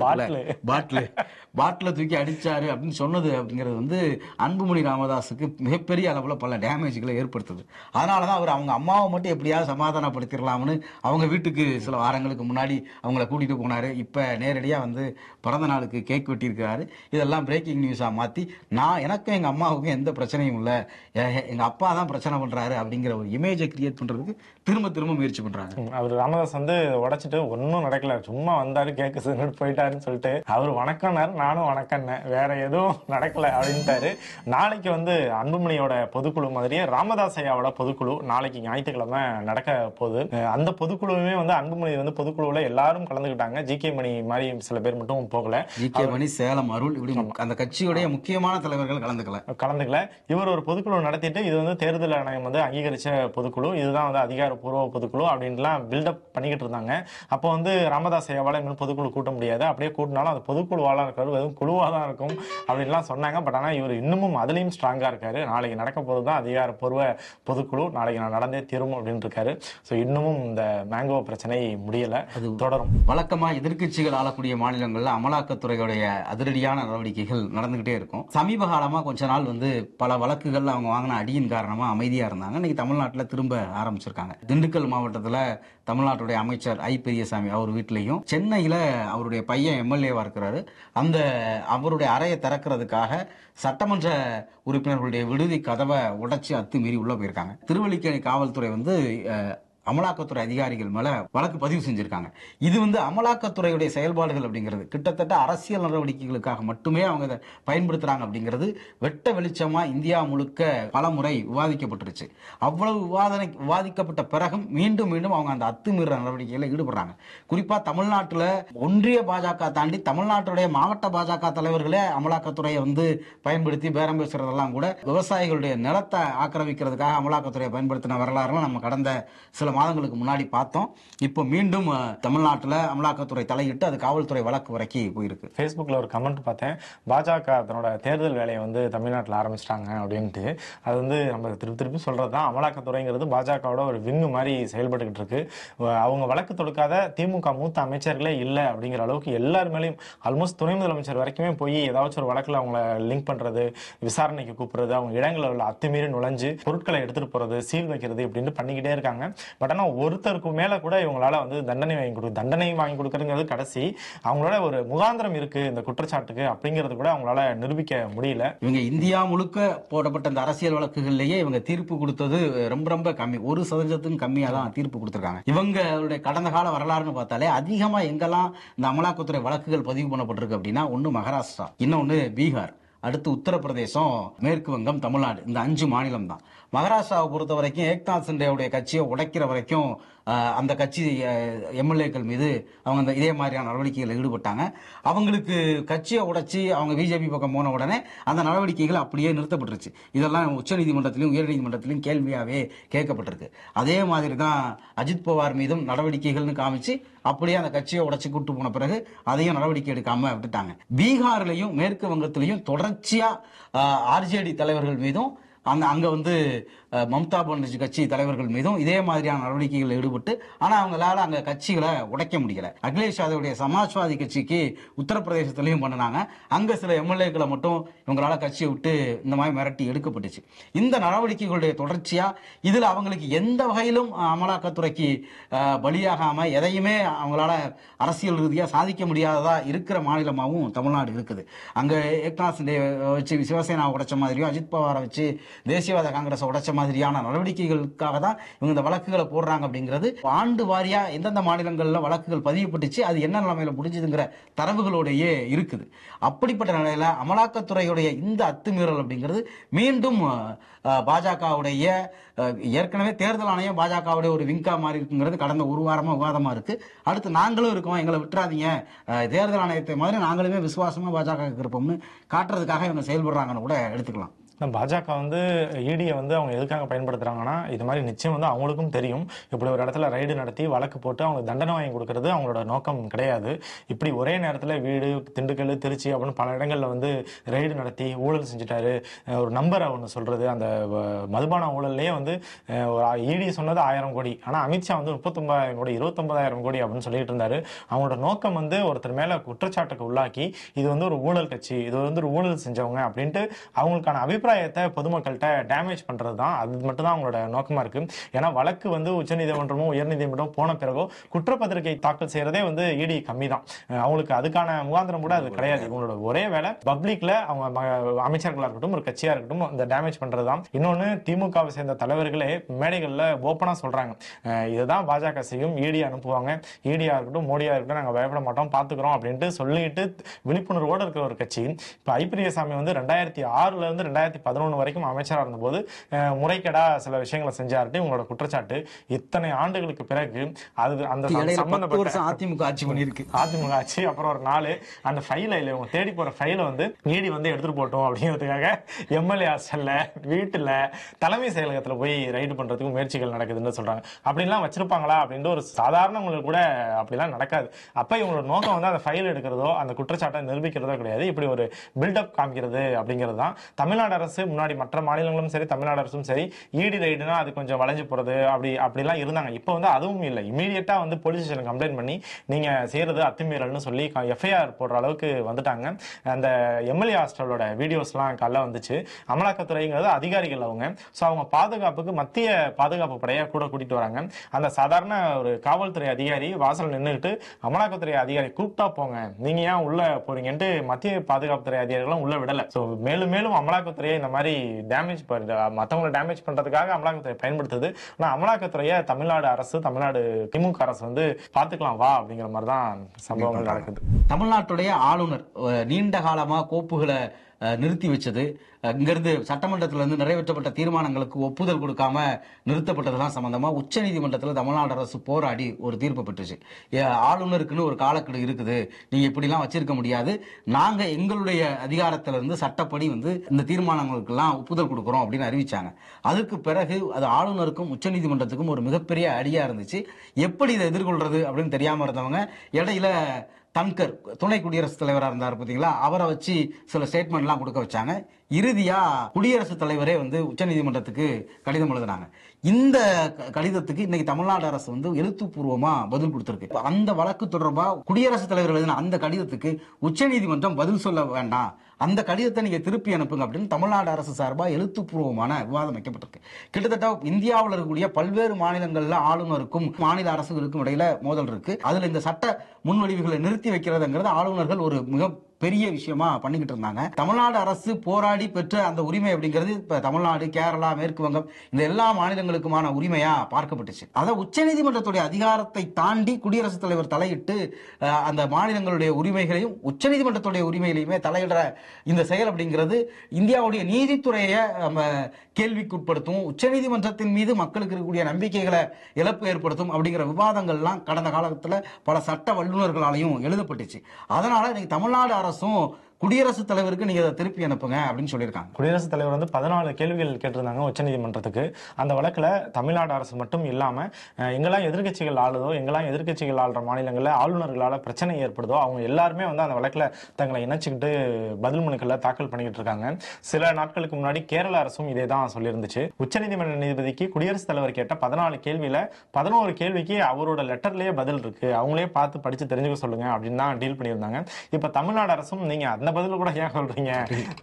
பாட்டில தூக்கி அடிச்சாரு அப்படின்னு சொன்னது அப்படிங்கிறது வந்து அன்புமணி ராமதாஸுக்கு மிகப்பெரிய அளவில் பல டேமேஜ்களை ஏற்படுத்துது. அதனால தான் அவர் அவங்க அம்மாவை மட்டும் எப்படியாவது சமாதானப்படுத்திடலாம்னு அவங்க வீட்டுக்கு சில வாரங்களுக்கு முன்னாடி அவங்கள கூட்டிகிட்டு போனார். இப்போ நேரடியாக வந்து பிறந்த நாளுக்கு கேக் வெட்டியிருக்கிறாரு. இதெல்லாம் பிரேக்கிங் நியூஸாக மாற்றி எனக்கும் எங்கள் அம்மாவுக்கும் எந்த பிரச்சனையும் இல்லை, எங்கள் அப்பா தான் பிரச்சனை பண்ணுறாரு அப்படிங்கிற ஒரு இமேஜை கிரியேட் பண்ணுறதுக்கு திரும்ப திரும்ப முயற்சி பண்ணுறாங்க. அவர் ராமதாஸ் வந்து உடைச்சிட்டு ஒன்றும் நடக்கல, சும்மா வந்தாரு கேக்கு சின்ன போயிட்டாருன்னு சொல்லிட்டு அவர் வணக்கம்னாரு, நானும் வணக்கம்னேன், வேற எதுவும் நடக்கல அப்படின்ட்டாரு. நாளைக்கு வந்து அன்புமணியோட பொதுக்குழு மாதிரியே ராமதாஸ் ஐயாவோட பொதுக்குழு நாளைக்கு ஞாயிற்றுக்கிழமை நடக்க போகுது. அந்த பொதுக்குழுவுமே வந்து அன்புமணி வந்து பொதுக்குழுவில் எல்லாரும் கலந்துக்கிட்டாங்க. ஜி.கே. மணி மாதிரி சில பேர் மட்டும் போகல. ஜி.கே. மணி, சேலம் அருள், இப்படி அந்த கட்சியுடைய முக்கியமான தலைவர்கள் கலந்துக்கல. இவர் ஒரு பொதுக்குழு நடத்திட்டு இது வந்து தேர்தல் ஆணையம் வந்து அங்கீகரிச்ச பொதுக்குழு, இதுதான் வந்து அதிகாரப்பூர்வ பொதுக்குழு அப்படின்லாம் பில்டப் பண்ணிக்கிட்டு இருந்தாங்க. அப்போ வந்து ராமதாஸ் ஐயாவால் இன்னும் பொதுக்குழு கூட்ட முடியாது, அப்படியே கூட்டினாலும் அது பொதுக்குழுவாலாம் இருக்காரு, வெறும் குழுவாக தான் இருக்கும் அப்படின்லாம் சொன்னாங்க. பட் ஆனால் இவர் இன்னமும் அதுலேயும் ஸ்ட்ராங்காக இருக்காரு. நாளைக்கு நடக்க போகிறது தான் அதிகாரப்பூர்வ பொதுக்குழு, நாளைக்கு நான் நடந்தே தீரும் அப்படின்னு இருக்காரு. ஸோ இன்னமும் இந்த மேங்கோ பிரச்சனை முடியல, அது தொடரும். வழக்கமாக எதிர்க்கட்சிகள் ஆளக்கூடிய மாநிலங்களில் அமலாக்கத்துறையுடைய அதிரடியான நடவடிக்கைகள் நடந்துகிட்டே இருக்கும். சமீப காலமாக கொஞ்ச நாள் வந்து பல வழக்குகள் அவங்க வாங்கின அடியின் காரணமாக அமைதியாக இருந்தாங்க. இன்னைக்கு தமிழ்நாட்டில் திரும்ப ஆரம்பிச்சிருக்காங்க. திண்டுக்கல் மாவட்டத்தில் தமிழ்நாட்டுடைய அமைச்சர் ஐ. பெரியசாமி அவர் வீட்டிலையும், சென்னையில் அவருடைய பையன் எம்எல்ஏவா இருக்கிறாரு, அந்த அவருடைய அறையை திறக்கிறதுக்காக சட்டமன்ற உறுப்பினர்களுடைய விடுதி கதவை உடைச்சு அத்துமீறி உள்ள போயிருக்காங்க. திருவல்லிக்கேணி காவல்துறை வந்து அமலாக்கத்துறை அதிகாரிகள் மேல வழக்கு பதிவு செஞ்சிருக்காங்க. இது வந்து அமலாக்கத்துறையுடைய செயல்பாடுகள் அப்படிங்கிறது கிட்டத்தட்ட அரசியல் நடவடிக்கைகளுக்காக மட்டுமே அவங்க இதை பயன்படுத்துறாங்க அப்படிங்கிறது வெட்ட வெளிச்சமா இந்தியா முழுக்க பல முறை விவாதிக்கப்பட்டுருச்சு. அவ்வளவு விவாதிக்கப்பட்ட பிறகும் மீண்டும் மீண்டும் அவங்க அந்த அத்துமீற நடவடிக்கைகளை ஈடுபடுறாங்க. குறிப்பா தமிழ்நாட்டில் ஒன்றிய பாஜக தாண்டி தமிழ்நாட்டுடைய மாவட்ட பாஜக தலைவர்களே அமலாக்கத்துறையை வந்து பயன்படுத்தி பேரம் பேசுறதெல்லாம் கூட விவசாயிகளுடைய நிலத்தை ஆக்கிரமிக்கிறதுக்காக அமலாக்கத்துறையை பயன்படுத்தின வரலாறுலாம் நம்ம கடந்த சில மாதங்களுக்கு முன்னாடி பார்த்தோம். இப்போ மீண்டும் தமிழ்நாட்டில் அமலாக்கத்துறை தலையிட்டு அது காவல்துறை வழக்கு வரைக்கும் போயிருக்கு. ஃபேஸ்புக்கில் ஒரு கமெண்ட் பார்த்தேன், பாஜக தன்னோட தேர்தல் வேலையை வந்து தமிழ்நாட்டில் ஆரம்பிச்சிட்டாங்க அப்படின்ட்டு. அது வந்து நம்ம திருப்பி திருப்பி சொல்கிறது தான், அமலாக்கத்துறைங்கிறது பாஜகவோட ஒரு விங்கு மாதிரி செயல்பட்டுக்கிட்டு இருக்கு. அவங்க வழக்கு தொடுக்காத திமுக மூத்த அமைச்சர்களே இல்லை அப்படிங்கிற அளவுக்கு எல்லார் மேலேயும் ஆல்மோஸ்ட் துணை முதலமைச்சர் வரைக்குமே போய் ஏதாச்சும் ஒரு வழக்கில் அவங்கள லிங்க் பண்ணுறது, விசாரணைக்கு கூப்பிடுறது, அவங்க இடங்களில் அத்துமீறி நுழைஞ்சு பொருட்களை எடுத்துகிட்டு போகிறது, சீல் வைக்கிறது இப்படின்னு பண்ணிக்கிட்டே இருக்காங்க. பட் ஆனால் ஒருத்தருக்கு மேல கூட இவங்களால வந்து தண்டனை வாங்கி கொடுக்கறதுங்கிறது கடைசி. அவங்களோட ஒரு முகாந்திரம் இருக்கு இந்த குற்றச்சாட்டுக்கு அப்படிங்கிறது கூட அவங்களால நிரூபிக்க முடியல. இவங்க இந்தியா முழுக்க போடப்பட்ட இந்த அரசியல் வழக்குகள்லயே இவங்க தீர்ப்பு கொடுத்தது ரொம்ப ரொம்ப கம்மி, 1% கம்மியா தான் தீர்ப்பு கொடுத்திருக்காங்க. இவங்களுடைய கடந்த கால வரலாறுன்னு பார்த்தாலே அதிகமா எங்கெல்லாம் இந்த அமலாக்கத்துறை வழக்குகள் பதிவு பண்ணப்பட்டிருக்கு அப்படின்னா, ஒன்னு மகாராஷ்டிரா, இன்னொன்னு பீகார், அடுத்து உத்தரப்பிரதேசம், மேற்கு வங்கம், தமிழ்நாடு, இந்த 5 மாநிலம் தான். மகாராஷ்டிராவை பொறுத்த வரைக்கும் ஏக்நாத் சிண்டேவுடைய கட்சியை உடைக்கிற வரைக்கும் அந்த கட்சி எம்எல்ஏக்கள் மீது அவங்க இதே மாதிரியான நடவடிக்கைகளில் ஈடுபட்டாங்க. அவங்களுக்கு கட்சியை உடைச்சி அவங்க பிஜேபி பக்கம் போன உடனே அந்த நடவடிக்கைகள் அப்படியே நிறுத்தப்பட்டுருச்சு. இதெல்லாம் உச்சநீதிமன்றத்திலும் உயர்நீதிமன்றத்திலும் கேள்வியாகவே கேட்கப்பட்டிருக்கு. அதே மாதிரி தான் அஜித் பவார் மீதும் நடவடிக்கைகள்னு காமிச்சு அப்படியே அந்த கட்சியை உடைச்சி கூட்டு போன பிறகு அதையும் நடவடிக்கை எடுக்காம விட்டுட்டாங்க. பீகார்லையும் மேற்கு வங்கத்திலையும் தொடர்ச்சியா ஆர்ஜேடி தலைவர்கள் மீதும் அங்க வந்து மம்தா பானர்ஜி கட்சி தலைவர்கள் மீதும் இதே மாதிரியான நடவடிக்கைகளில் ஈடுபட்டு, ஆனா அவங்களால அங்க கட்சிகளை உடைக்க முடியல. அகிலேஷ் யாதவுடைய சமாஜ்வாதி கட்சிக்கு உத்தரப்பிரதேசத்திலையும் பண்ணினாங்க. அங்க சில எம்எல்ஏக்களை மட்டும் இவங்களால கட்சியை விட்டு இந்த மாதிரி மிரட்டி எடுக்கப்பட்டுச்சு. இந்த நடவடிக்கைகளுடைய தொடர்ச்சியா இதுல அவங்களுக்கு எந்த வகையிலும் அமலாக்கத்துறைக்கு பலியாகாம எதையுமே அவங்களால அரசியல் ரீதியா சாதிக்க முடியாததா இருக்கிற மாநிலமாகவும் தமிழ்நாடு இருக்குது. அங்க ஏக்நாத் சிண்டே வச்சு சிவசேனா உடைச்ச மாதிரியோ, அஜித் பவாரை வச்சு தேசியவாத காங்கிரஸ் உடைச்ச மாதிரியான நடவடிக்கைகளுக்காக தான் இவங்க இந்த வழக்குகளை போடுறாங்க. அப்படிங்கிறது ஆண்டு வாரியா எந்தெந்த மாநிலங்கள்ல வழக்குகள் பதியப்பட்டுச்சு, அது என்ன நிலைமையில முடிஞ்சதுங்கிற தரவுகளோடையே இருக்குது. அப்படிப்பட்ட நிலையில அமலாக்கத்துறையுடைய இந்த அத்துமீறல் அப்படிங்கிறது மீண்டும் பாஜகவுடைய ஏற்கனவே தேர்தல் ஆணையம் பாஜகவுடைய ஒரு விங்கா மாதிரி இருக்குங்கிறது கடந்த ஒரு வாரமா விவாதமா இருக்கு. அடுத்து நாங்களும் இருக்கோம், எங்களை விட்டுறாதீங்க, தேர்தல் ஆணையத்தை மாதிரி நாங்களுமே விசுவாசமா பாஜக இருப்போம்னு காட்டுறதுக்காக இவங்க செயல்படுறாங்கன்னு கூட எடுத்துக்கலாம். பாஜக வந்து இடியை வந்து அவங்க எதுக்காக பயன்படுத்துறாங்கன்னா, இது மாதிரி நிச்சயம் வந்து அவங்களுக்கும் தெரியும், இப்படி ஒரு இடத்துல ரைடு நடத்தி வழக்கு போட்டு அவங்க தண்டனை வாங்கி கொடுக்கறது அவங்களோட நோக்கம் கிடையாது. இப்படி ஒரே நேரத்தில் வீடு, திண்டுக்கல், திருச்சி அப்படின்னு பல இடங்கள்ல வந்து ரைடு நடத்தி ஊழல் செஞ்சுட்டாரு, ஒரு நம்பரை ஒன்று சொல்றது, அந்த மதுபான ஊழல்லையே வந்து இடி சொன்னது 1000 கோடி, ஆனால் அமித்ஷா வந்து 39,000 கோடி 29,000 கோடி அப்படின்னு சொல்லிட்டு இருந்தாரு. அவங்களோட நோக்கம் வந்து ஒருத்தர் மேல குற்றச்சாட்டுக்கு உள்ளாக்கி இது வந்து ஒரு ஊழல் கட்சி, இது வந்து ஒரு ஊழல் செஞ்சவங்க அப்படின்ட்டு அவங்களுக்கான அபிப்பிராயம் அபிப்பிராயத்தை பொதுமக்கள்கிட்ட டேமேஜ் பண்றது தான், அது மட்டும் தான் அவங்களோட நோக்கமா இருக்கு. ஏன்னா வழக்கு வந்து உச்சநீதிமன்றமோ உயர்நீதிமன்றம் போன பிறகோ குற்றப்பத்திரிகை தாக்கல் செய்யறதே வந்து இடி கம்மி தான். அவங்களுக்கு அதுக்கான முகாந்திரம் கூட அது கிடையாது. இவங்களோட ஒரே வேலை பப்ளிக்ல அவங்க அமைச்சர்களா இருக்கட்டும் ஒரு கட்சியா இருக்கட்டும் அந்த டேமேஜ் பண்றதுதான். இன்னொன்னு திமுகவை சேர்ந்த தலைவர்களே மேடைகள்ல ஓப்பனா சொல்றாங்க, இதுதான் பாஜக செய்யும், இடி அனுப்புவாங்க, இடியா இருக்கட்டும் மோடியா இருக்கட்டும் நாங்க பயப்பட மாட்டோம் பாத்துக்கிறோம் அப்படின்ட்டு சொல்லிட்டு விழிப்புணர்வோடு இருக்கிற ஒரு கட்சி. இப்ப ஐ பெரியசாமி வந்து 2006ல இருந்து 2011 வரைக்கும் அமைச்சரா இருந்தபோது முறைகேடா சில விஷயங்களை செஞ்சாரு இவங்களோட குற்றச்சாட்டு. இத்தனை ஆண்டுகளுக்கு பிறகு அது அந்த சம்பந்தப்பட்ட அதிமுக ஆட்சி பண்ணிருக்கு, அதிமுக ஆட்சி அப்புறம் ஒரு நாள் அந்த ஃபைல இல்லை இவங்க தேடி போற ஃபைல வந்து இடி வந்து எடுத்துட்டு போட்டோம் அப்படிங்கிறதுக்காக எம்எல்ஏ ஹாஸ்டல்ல வீட்டுல தலைமை செயலகத்துல போய் ரைடு பண்றதுக்கு முயற்சிகள் நடக்குதுன்னு சொல்றாங்க. அப்படின்லாம் வச்சிருப்பாங்களா அப்படின்ட்டு ஒரு சாதாரணவங்களுக்கு கூட அப்படிலாம் நடக்காது. அப்ப இவங்களோட நோக்கம் வந்து அந்த ஃபைல் எடுக்கிறதோ அந்த குற்றச்சாட்டை நிரூபிக்கிறதோ கிடையாது, இப்படி ஒரு பில்டப் காமிக்கிறது அப்படிங்கிறது தான். தமிழ்நாடு அரசு முன்னாடி மற்ற மாநிலங்களும் சரி தமிழ்நாடு அரசும் சரி இடி ரைடுனா அது கொஞ்சம் வளைஞ்சு போறது அப்படிலாம் இருந்தாங்க. இப்போ வந்து அதுவும் இல்லை. இமீடியட்டா வந்து போலீஸ் ஸ்டேஷன் கம்ப்ளைண்ட் பண்ணி நீங்க செய்யறது அத்துமீறல்னு சொல்லி எஃப்ஐஆர் போடுற அளவுக்கு வந்துட்டாங்க. அந்த எம்எல்ஏ ஹாஸ்டலோட வீடியோஸ்லாம் காலைல வந்துச்சு. அமலாக்கத்துறைங்கிறது அதிகாரிகள் அவங்க. ஸோ அவங்க பாதுகாப்புக்கு மத்திய பாதுகாப்பு படையை கூட கூட்டிட்டு வராங்க. அந்த சாதாரண ஒரு காவல்துறை அதிகாரி வாசல் நின்றுட்டு அமலாக்கத்துறை அதிகாரி கூப்பிட்டா போங்க, நீங்க ஏன் உள்ள போறீங்கன்ட்டு மத்திய பாதுகாப்புத்துறை அதிகாரிகளும் உள்ள விடல. ஸோ மேலும் மேலும் அமலாக்கத்துறையை இந்த மாதிரி டேமேஜ் மற்றவங்களை டேமேஜ் பண்றதுக்காக அமலாக்கத்துறை பயன்படுத்துது. ஆனா அமலாக்கத்துறையை தமிழ்நாடு அரசு தமிழ்நாடு திமுக அரசு வந்து பாத்துக்கலாம் வா அப்படிங்கிற மாதிரி தான் சம்பவங்கள் நடக்குது. தமிழ்நாட்டுடைய ஆளுநர் நீண்ட காலமா கோப்புகளை நிறுத்தி வச்சது, இங்கிருந்து சட்டமன்றத்திலிருந்து நிறைவேற்றப்பட்ட தீர்மானங்களுக்கு ஒப்புதல் கொடுக்காம நிறுத்தப்பட்டதெல்லாம் சம்பந்தமா உச்சநீதிமன்றத்தில் தமிழ்நாடு அரசு போராடி ஒரு தீர்ப்பு பெற்றுச்சு. ஆளுநருக்குன்னு ஒரு காலக்கெடு இருக்குது, நீங்க இப்படிலாம் வச்சிருக்க முடியாது, நாங்க எங்களுடைய அதிகாரத்திலிருந்து சட்டப்படி வந்து இந்த தீர்மானங்களுக்கெல்லாம் ஒப்புதல் கொடுக்குறோம் அப்படின்னு அறிவிச்சாங்க. அதுக்கு பிறகு அது ஆளுநருக்கும் உச்சநீதிமன்றத்துக்கும் ஒரு மிகப்பெரிய அடியா இருந்துச்சு. எப்படி இதை எதிர்கொள்றது அப்படின்னு தெரியாம இருந்தவங்க இடையில தன்கர் துணை குடியரசுத் தலைவராக இருந்தார் பார்த்தீங்களா, அவரை வச்சு சில ஸ்டேட்மெண்ட்லாம் கொடுக்க வச்சாங்க. இறுதியா குடியரசுத் தலைவரே வந்து உச்சநீதிமன்றத்துக்கு கடிதம் எழுதினாங்க. இந்த கடிதத்துக்கு இன்னைக்கு தமிழ்நாடு அரசு வந்து எழுத்துப்பூர்வமா பதில் கொடுத்திருக்கு. அந்த வழக்கு தொடர்பா குடியரசுத் தலைவர் எழுதின அந்த கடிதத்துக்கு உச்சநீதிமன்றம் பதில் சொல்ல வேண்டாம், அந்த கடிதத்தை நீங்க திருப்பி அனுப்புங்க அப்படின்னு தமிழ்நாடு அரசு சார்பா எழுத்துப்பூர்வமான விவாதம் வைக்கப்பட்டிருக்கு. கிட்டத்தட்ட இந்தியாவில் இருக்கக்கூடிய பல்வேறு மாநிலங்கள்ல ஆளுநருக்கும் மாநில அரசுகளுக்கும் இடையில மோதல் இருக்கு. அதுல இந்த சட்ட முன்வடிவுகளை நிறுத்தி வைக்கிறதுங்கிறது ஆளுநர்கள் ஒரு மிக பெரிய விஷயமா பண்ணிக்கிட்டு இருந்தாங்க. தமிழ்நாடு அரசு போராடி பெற்ற அந்த உரிமை அப்படிங்கிறது இப்ப தமிழ்நாடு, கேரளா, மேற்கு வங்கம் இந்த எல்லா மாநிலங்களுக்குமான உரிமையா பார்க்கப்பட்டுச்சு. அதை உச்சநீதிமன்றத்துடைய அதிகாரத்தை தாண்டி குடியரசுத் தலைவர் தலையிட்டு அந்த மாநிலங்களுடைய உரிமைகளையும் உச்சநீதிமன்றத்துடைய உரிமைகளையுமே தலையிடுற இந்த செயல் அப்படிங்கிறது இந்தியாவுடைய நீதித்துறையை கேள்விக்குட்படுத்தும், உச்சநீதிமன்றத்தின் மீது மக்களுக்கு இருக்கக்கூடிய நம்பிக்கைகளை இழப்பு ஏற்படுத்தும் அப்படிங்கிற விவாதங்கள்லாம் கடந்த காலத்தில் பல சட்ட வல்லுநர்களாலையும் எழுதப்பட்டுச்சு. அதனால இன்னைக்கு தமிழ்நாடு அரசும் குடியரசுத் தலைவருக்கு நீங்க அதை திருப்பி அனுப்புங்க அப்படின்னு சொல்லியிருக்காங்க. குடியரசுத் தலைவர் வந்து 14 கேள்விகள் கேட்டிருந்தாங்க உச்சநீதிமன்றத்துக்கு. அந்த வழக்குல தமிழ்நாடு அரசு மட்டும் இல்லாம எங்கெல்லாம் எதிர்கட்சிகள் ஆளுதோ, எங்கெல்லாம் எதிர்கட்சிகள் ஆளுற மாநிலங்கள்ல ஆளுநர்களால பிரச்சனை ஏற்படுதோ அவங்க எல்லாருமே வந்து அந்த வழக்குல தங்களை இணைச்சுக்கிட்டு பதில் மனுக்களை தாக்கல் பண்ணிக்கிட்டு இருக்காங்க. சில நாட்களுக்கு முன்னாடி கேரள அரசும் இதே தான் சொல்லியிருந்துச்சு. உச்சநீதிமன்ற நீதிபதிக்கு குடியரசுத் தலைவர் கேட்ட 14 கேள்வியில 11 கேள்விக்கு அவரோட லெட்டர்லயே பதில் இருக்கு, அவங்களே பார்த்து படிச்சு தெரிஞ்சுக்க சொல்லுங்க அப்படின்னு தான் டீல் பண்ணியிருந்தாங்க. இப்ப தமிழ்நாடு அரசும் நீங்க அந்த பதில் கூட ஏன் சொல்றீங்க,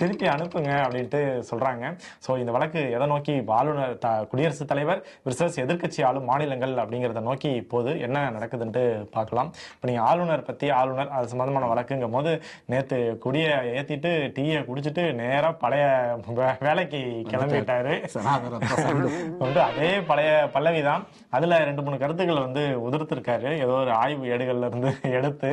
திருப்பி அனுப்புங்க அப்படின்ட்டு சொல்றாங்க. சோ இந்த வழக்கு எதை நோக்கி ஆளுநர் குடியரசுத் தலைவர் விசஸ் எதிர்கட்சி ஆளும் மாநிலங்கள் அப்படிங்கறத நோக்கி இப்போது என்ன நடக்குதுன்னு பார்க்கலாம். இப்ப நீங்க ஆளுநர் பத்தி அது சம்பந்தமான வழக்குங்கும் போது நேத்து குடிய ஏத்திட்டு டீயை குடிச்சிட்டு நேரா பழைய வேலைக்கு கிளம்பிட்டாரு. வந்து அதே பழைய பல்லவிதான். அதுல 2-3 கருத்துக்கள் வந்து உதிர்த்திருக்காரு. ஏதோ ஒரு ஆய்வு ஏடுகள்ல இருந்து எடுத்து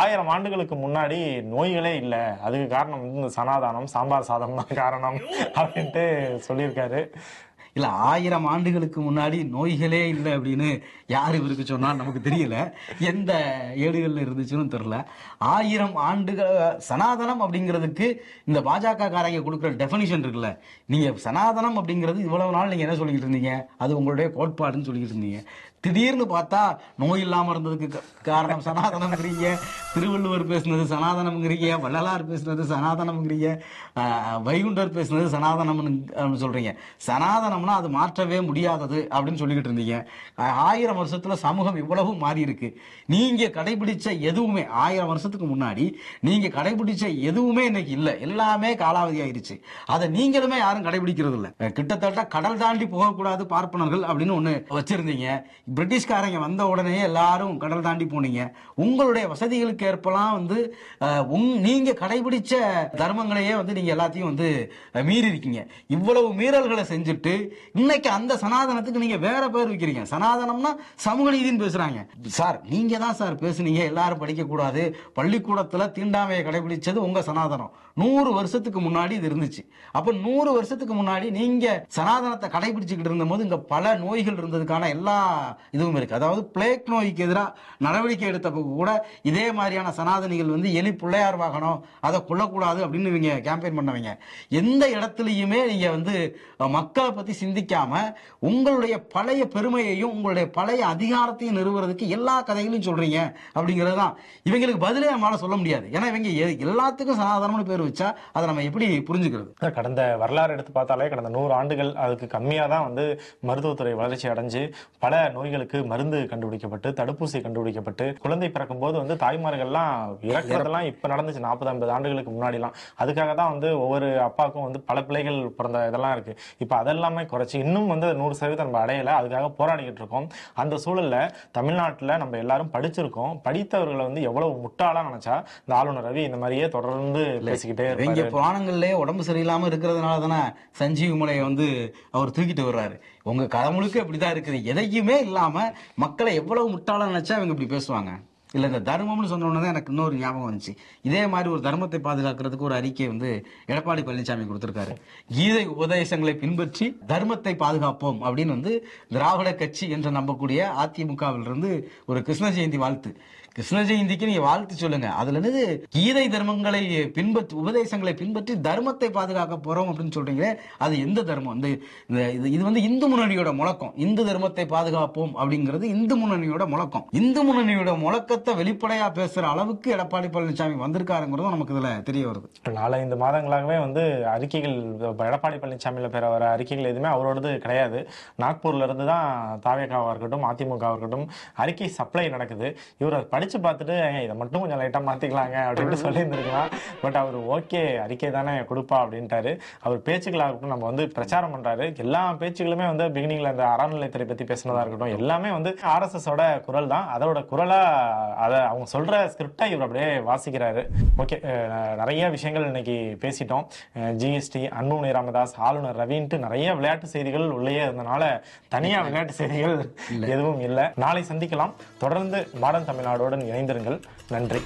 1000 ஆண்டுகளுக்கு முன்னாடி நோய்களே இல்ல, அதுக்கு காரணம் வந்து சனாதானம் சாம்பார் சாதம் தான் காரணம் அப்படின்ட்டு சொல்லியிருக்காரு. இல்ல 1000 ஆண்டுகளுக்கு முன்னாடி நோய்களே இல்லை அப்படின்னு யாரு இவருக்கு சொன்னா நமக்கு தெரியல, எந்த ஏடுகள்ல இருந்துச்சுன்னு தெரியல. 1000 ஆண்டுகள் சனாதனம் அப்படிங்கிறதுக்கு இந்த பாஜக காரங்க கொடுக்குற டெஃபினிஷன் இருக்குல்ல, நீங்க சனாதனம் அப்படிங்கிறது இவ்வளவு நாள் நீங்க என்ன சொல்லிக்கிட்டு இருந்தீங்க, அது உங்களுடைய கோட்பாடுன்னு சொல்லிக்கிட்டு இருந்தீங்க. திடீர்னு பார்த்தா நோய் இல்லாம இருந்ததுக்கு காரணம் சனாதனம்ங்கிறீங்க, திருவள்ளுவர் பேசுனது சனாதனம்ங்கிறீங்க, வள்ளலார் பேசுனது சனாதனம்ங்கிறீங்க, வைகுண்டர் பேசுனது சனாதனம்னு சொல்றீங்க. சனாதனம் மாற்றணும்னா அது மாற்றவே முடியாதது அப்படின்னு சொல்லிக்கிட்டு இருந்தீங்க. 1000 வருஷத்துல சமூகம் இவ்வளவு மாறி இருக்கு. நீங்க கடைபிடிச்ச எதுவுமே 1000 வருஷத்துக்கு முன்னாடி நீங்க கடைபிடிச்ச எதுவுமே இன்னைக்கு இல்ல. எல்லாமே காலாவதி ஆயிருச்சு. அதை நீங்களுமே யாரும் கடைபிடிக்கிறது இல்ல. கிட்டத்தட்ட கடல் தாண்டி போகக்கூடாது பார்ப்பனர்கள் அப்படின்னு ஒண்ணு வச்சிருந்தீங்க. பிரிட்டிஷ்காரங்க வந்த உடனே எல்லாரும் கடல் தாண்டி போனீங்க. உங்களுடைய வசதிகளுக்கு ஏற்பலாம் நீங்க கடைபிடிச்ச தர்மங்களையே நீங்க எல்லாத்தையும் மீறி இருக்கீங்க. இவ்வளவு மீறல்களை செஞ்சுட்டு இன்னைக்கு அந்த சனாதனத்துக்கு நீங்க வேற பேர் வைக்கிறீங்க. சனாதனம்னா சமூக நீதினு பேசுறாங்க. சார் நீங்க தான் சார் பேசுனீங்க எல்லாரும் படிக்க கூடாது, பள்ளிக்கூடத்துல தீண்டாமையை கடைபிடிச்சது உங்க சனாதனம். 100 வருஷத்துக்கு முன்னாடி இது இருந்துச்சு. அப்ப 100 வருஷத்துக்கு முன்னாடி நீங்க சனாதனத்தை கடைபிடிச்சுக்கிட்டு இருந்த போது இங்க பல நோய்கள் இருந்ததுக்கான எல்லா இதுவும் இருக்கு. அதாவது பிளேக் நோய்க்கு எதிராக நடவடிக்கை எடுத்தப்ப கூட இதே மாதிரியான சனாதனிகள் எலி பிள்ளையார் வாகனம் அதை கொல்லக்கூடாது அப்படின்னு இவங்க கேம்பெயின் பண்ணவங்க. எந்த இடத்துலயுமே நீங்க மக்களை பத்தி சிந்திக்காம உங்களுடைய பழைய பெருமையையும் உங்களுடைய பழைய அதிகாரத்தையும் நிறுவுறதுக்கு எல்லா கதைகளையும் சொல்றீங்க அப்படிங்கிறது தான். இவங்களுக்கு பதிலே நம்மளால சொல்ல முடியாது. ஏன்னா இவங்க எல்லாத்துக்கும் சனாதனம்னு பேர் வச்சா அதை நம்ம எப்படி புரிஞ்சுக்கிறது? கடந்த வரலாறு எடுத்து பார்த்தாலே கடந்த 100 ஆண்டுகள் அதுக்கு கம்மியாக தான் மருத்துவத்துறை வளர்ச்சி அடைஞ்சு பல நோய்களுக்கு மருந்து கண்டுபிடிக்கப்பட்டு தடுப்பூசி கண்டுபிடிக்கப்பட்டு குழந்தை பிறக்கும் போது தாய்மார்கள்லாம் இறக்குறதெல்லாம் இப்ப நடந்துச்சு 40-50 ஆண்டுகளுக்கு முன்னாடிலாம். அதுக்காக தான் ஒவ்வொரு அப்பாவுக்கும் பல பிள்ளைகள் பிறந்த இதெல்லாம் இருக்கு. இப்ப அதெல்லாமே குறைச்சி இன்னும் 100% நம்ம அடையல. அதுக்காக போராடிக்கிட்டு இருக்கோம். அந்த சூழல்ல தமிழ்நாட்டுல நம்ம எல்லாரும் படிச்சிருக்கோம். படித்தவர்களை எவ்வளவு முட்டாளா நினைச்சா இந்த ஆளுநர் ரவி இந்த மாதிரியே தொடர்ந்து பேசிக்கிட்டே இங்க புராணங்கள்லயே உடம்பு சரியில்லாம இருக்கிறதுனால தானே சஞ்சீவ் மலையை அவர் தூக்கிட்டு வர்றாரு. உங்க கடவுளுக்கு இப்படிதான் இருக்குது. எதையுமே இல்லாம மக்களை எவ்வளவு முட்டாளா நினைச்சா இவங்க இப்படி பேசுவாங்க. இல்ல இந்த தர்மம்னு சொன்ன உடனே எனக்கு இன்னொரு ஞாபகம் வந்துச்சு. இதே மாதிரி ஒரு தர்மத்தை பாதுகாக்கிறதுக்கு ஒரு அறிக்கை எடப்பாடி பழனிசாமி கொடுத்திருக்காரு. கீதை உபதேசங்களை பின்பற்றி தர்மத்தை பாதுகாப்போம் அப்படின்னு திராவிட கட்சி என்று நம்பக்கூடிய அதிமுகவில் இருந்து ஒரு கிருஷ்ண ஜெயந்தி வாழ்த்து. கிருஷ்ண ஜெயந்திக்கு நீங்க வாழ்த்து சொல்லுங்க. அதுல இருந்து கீதை தர்மங்களை பின்பற்றி உபதேசங்களை பின்பற்றி தர்மத்தை பாதுகாக்க போறோம் அப்படின்னு சொல்றீங்களே, அது எந்த தர்மம்? இது இந்து முன்னணியோட முழக்கம். இந்து தர்மத்தை பாதுகாப்போம் அப்படிங்கிறது இந்து முன்னணியோட முழக்கம். இந்து முன்னணியோட முழக்கத்தை வெளிப்படையா பேசுற அளவுக்கு எடப்பாடி பழனிசாமி வந்திருக்காருங்கிறதும் நமக்கு இதுல தெரிய வருது. 4-5 மாதங்களாகவே அறிக்கைகள் எடப்பாடி பழனிசாமியில பெற வர அறிக்கைகள் எதுவுமே அவரோடது கிடையாது. நாக்பூர்ல இருந்து தான் தாவேகாவா இருக்கட்டும் அதிமுக இருக்கட்டும் அறிக்கை சப்ளை நடக்குது. இவர் படிச்சு பார்த்துட்டு இதை மட்டும் கொஞ்சம் லைட்டா மாத்திக்கலாங்க அப்படின்னு சொல்லி இருந்திருக்கலாம். பட் அவர் ஓகே அறிக்கை தானே கொடுப்பா அப்படின்ட்டாரு. அவர் பேச்சுக்களாகட்டும் நம்ம பிரச்சாரம் பண்றாரு. எல்லா பேச்சுகளுமே பிகினிங்ல இந்த அறநிலையத்துறை பத்தி பேசினதா இருக்கட்டும் எல்லாமே RSS ஓட குரல் தான். அதோட குரலா அதை அவங்க சொல்ற ஸ்கிரிப்டா இவர் அப்படியே வாசிக்கிறாரு. ஓகே, நிறைய விஷயங்கள் இன்னைக்கு பேசிட்டோம். GST, அன்புமணி ராமதாஸ், ஆளுநர் ரவின்ட்டு நிறைய விளையாட்டு செய்திகள் உள்ளே இருந்தனால தனியா விளையாட்டு செய்திகள் எதுவும் இல்லை. நாளை சந்திக்கலாம். தொடர்ந்து மாடர்ன் தமிழ்நாடோடு இணைந்திருங்கள். நன்றி.